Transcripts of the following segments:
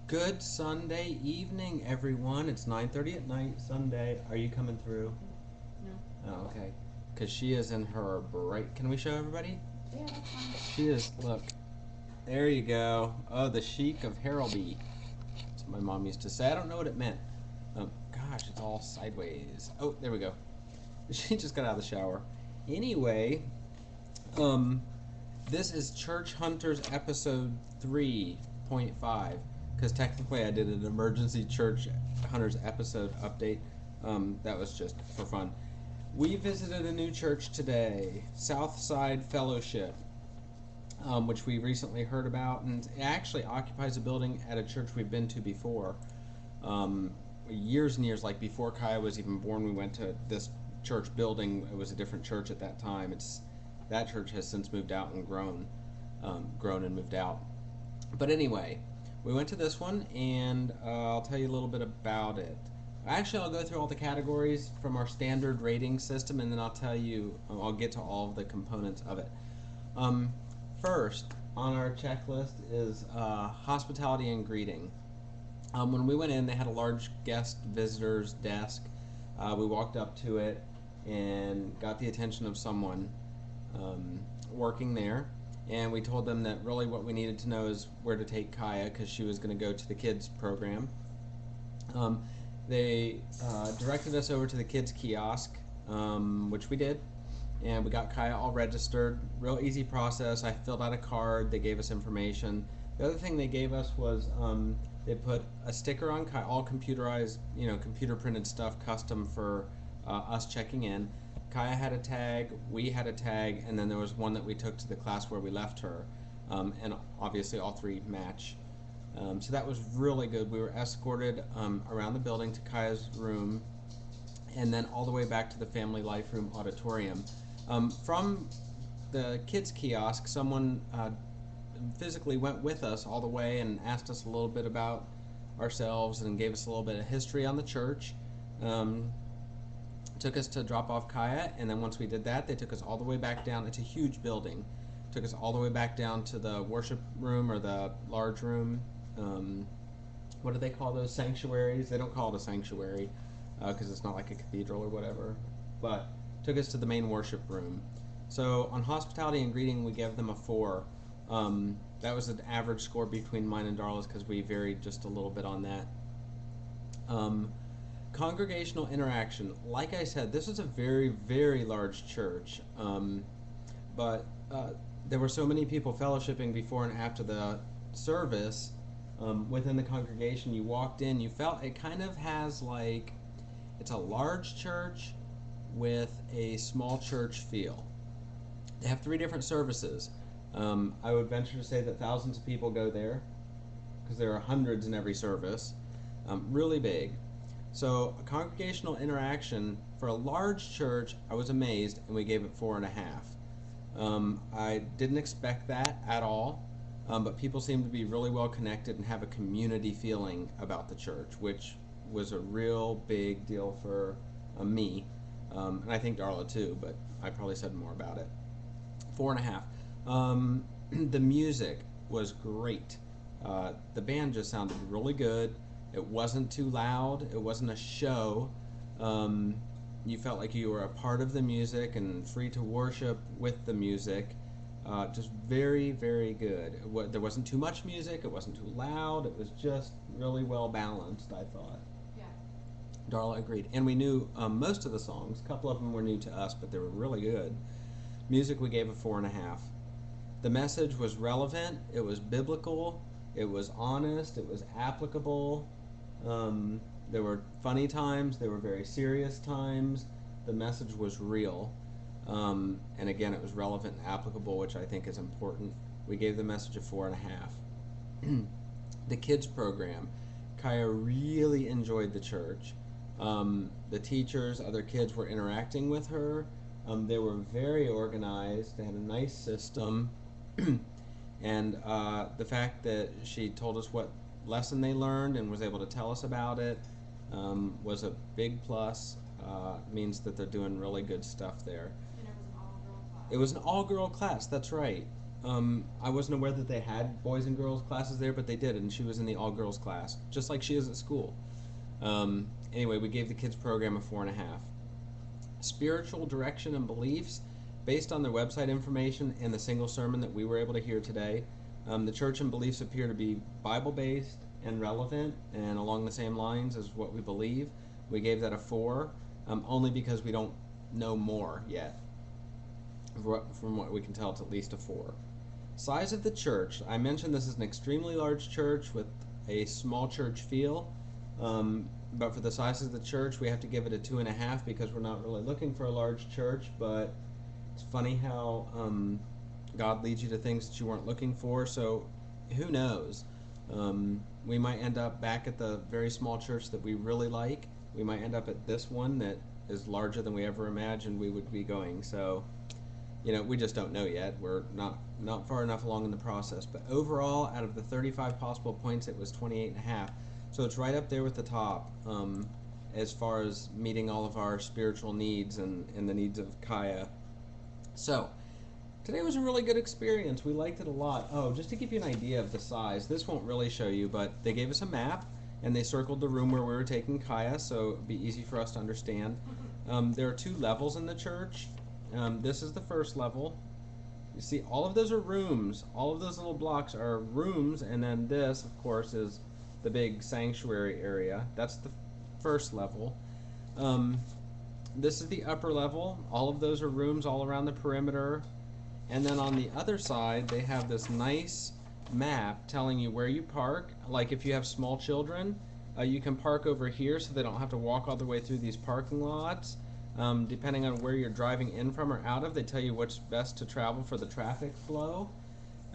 Good Sunday evening, everyone. It's 9:30 at night, Sunday. Are you coming through? No. Oh, okay. Because she is in her bright. Can we show everybody? Yeah, that's fine. She is, look. There you go. Oh, the chic of Harrowby. That's what my mom used to say. I don't know what it meant. Gosh, it's all sideways. Oh, there we go. She just got out of the shower. Anyway, um, this is Church Hunters episode 3.5 because technically I did an emergency Church Hunters episode update. That was just for fun. We visited a new church today, Southside Fellowship, which we recently heard about, and it actually occupies a building at a church we've been to before. Years and years, like before Kaya was even born, we went to this church building. It was a different church at that time. That church has since moved out and grown and moved out. But anyway, we went to this one, and I'll tell you a little bit about it. Actually, I'll go through all the categories from our standard rating system, and then I'll get to all of the components of it. First, on our checklist is hospitality and greeting. When we went in, they had a large guest visitors desk. We walked up to it and got the attention of someone working there, and we told them that really what we needed to know is where to take Kaya because she was going to go to the kids program. They directed us over to the kids kiosk, which we did, and we got Kaya all registered. Real easy process. I filled out a card. They gave us information. The other thing they gave us was they put a sticker on Kaya, all computerized, computer printed stuff, custom for us checking in. Kaya had a tag, we had a tag, and then there was one that we took to the class where we left her, and obviously all three match. So that was really good. We were escorted around the building to Kaya's room, and then all the way back to the Family Life Room auditorium. From the kids kiosk, someone physically went with us all the way and asked us a little bit about ourselves and gave us a little bit of history on the church. Took us to drop off Kaya, and then once we did that, they took us all the way back down. It's a huge building. Took us all the way back down to the worship room or the large room. What do they call those? Sanctuaries? They don't call it a sanctuary because it's not like a cathedral or whatever. But took us to the main worship room. So on hospitality and greeting, we gave them a 4. That was an average score between mine and Darla's because we varied just a little bit on that. Congregational interaction. Like I said, this is a very, very large church, but there were so many people fellowshipping before and after the service within the congregation. You walked in, you felt it kind of has like it's a large church with a small church feel. They have 3 different services. I would venture to say that thousands of people go there because there are hundreds in every service. Really big. So a congregational interaction for a large church, I was amazed, and we gave it 4.5. I didn't expect that at all, but people seem to be really well connected and have a community feeling about the church, which was a real big deal for me, and I think Darla too, but I probably said more about it. 4.5. The music was great. The band just sounded really good. It wasn't too loud. It wasn't a show. You felt like you were a part of the music and free to worship with the music. Just very, very good. There wasn't too much music. It wasn't too loud. It was just really well balanced, I thought. Yeah. Darla agreed. And we knew most of the songs. A couple of them were new to us, but they were really good. Music we gave a 4.5. The message was relevant. It was biblical. It was honest. It was applicable. There were funny times. There were very serious times. The message was real. And again, it was relevant and applicable, which I think is important. We gave the message a 4.5. The kids program. Kaya really enjoyed the church. The teachers, other kids were interacting with her. They were very organized. They had a nice system. And the fact that she told us what lesson they learned and was able to tell us about it was a big plus. Means that they're doing really good stuff there. And it was an all-girl class. It was an all-girl class, that's right. I wasn't aware that they had boys and girls classes there, but they did, and she was in the all girls class, just like she is at school. Anyway, we gave the kids program a 4.5. Spiritual direction and beliefs, based on their website information and the single sermon that we were able to hear today. The church and beliefs appear to be Bible-based and relevant and along the same lines as what we believe. We gave that a 4, only because we don't know more yet. From what we can tell, it's at least a 4. Size of the church. I mentioned this is an extremely large church with a small church feel. But for the size of the church, we have to give it a 2.5 because we're not really looking for a large church. But it's funny how God leads you to things that you weren't looking for. So who knows? We might end up back at the very small church that we really like. We might end up at this one that is larger than we ever imagined we would be going. So, we just don't know yet. We're not far enough along in the process. But overall, out of the 35 possible points, it was 28.5. So it's right up there with the top as far as meeting all of our spiritual needs and the needs of Kaya. So today was a really good experience. We liked it a lot. Oh, just to give you an idea of the size, this won't really show you, but they gave us a map and they circled the room where we were taking Kaya, so it'd be easy for us to understand. There are 2 levels in the church. This is the first level. You see, all of those are rooms. All of those little blocks are rooms, and then this, of course, is the big sanctuary area. That's the first level. This is the upper level. All of those are rooms all around the perimeter. And then on the other side, they have this nice map telling you where you park. Like if you have small children, you can park over here so they don't have to walk all the way through these parking lots. Depending on where you're driving in from or out of, they tell you what's best to travel for the traffic flow.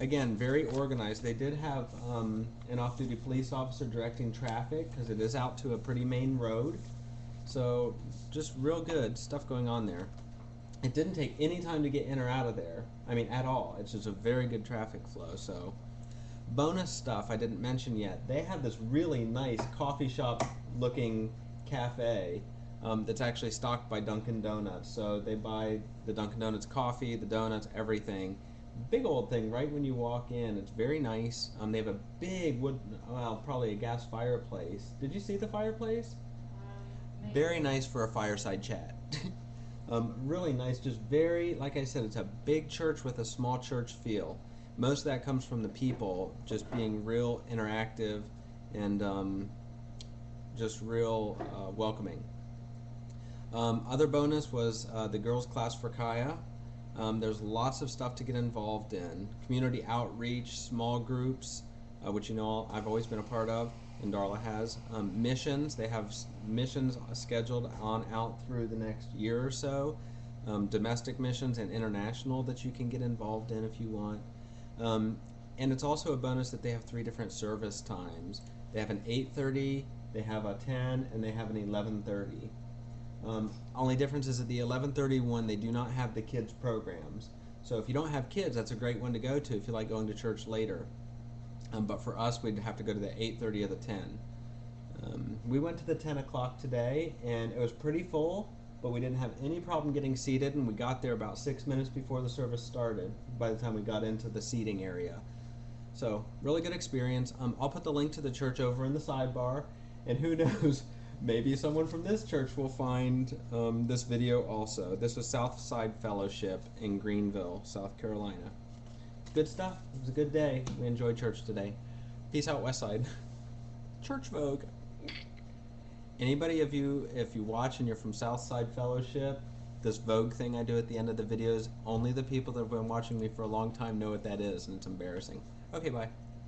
Again, very organized. They did have an off-duty police officer directing traffic because it is out to a pretty main road. So just real good stuff going on there. It didn't take any time to get in or out of there. I mean, at all. It's just a very good traffic flow. So bonus stuff I didn't mention yet. They have this really nice coffee shop looking cafe that's actually stocked by Dunkin' Donuts. So they buy the Dunkin' Donuts coffee, the donuts, everything. Big old thing right when you walk in. It's very nice. They have a big wood, well, probably a gas fireplace. Did you see the fireplace? Very nice for a fireside chat. Really nice, just very, like I said, it's a big church with a small church feel. Most of that comes from the people just being real interactive and just real welcoming. Other bonus was the girls' class for Kaya. There's lots of stuff to get involved in. Community outreach, small groups, which I've always been a part of, and Darla has. Missions, they have missions scheduled on out through the next year or so. Domestic missions and international that you can get involved in if you want. And it's also a bonus that they have 3 different service times. They have an 8:30, they have a 10, and they have an 11:30. Only difference is that the 11:30 one, they do not have the kids programs. So if you don't have kids, that's a great one to go to if you like going to church later. But for us, we'd have to go to the 8:30 or the 10. We went to the 10 o'clock today, and it was pretty full, but we didn't have any problem getting seated, and we got there about 6 minutes before the service started by the time we got into the seating area. So, really good experience. I'll put the link to the church over in the sidebar, and who knows, maybe someone from this church will find this video also. This was Southside Fellowship in Greenville, South Carolina. Good stuff. It was a good day. We enjoyed church today. Peace out, Westside. Church Vogue. Anybody of you, if you watch and you're from Southside Fellowship, this Vogue thing I do at the end of the videos, only the people that have been watching me for a long time know what that is, and it's embarrassing. Okay, bye.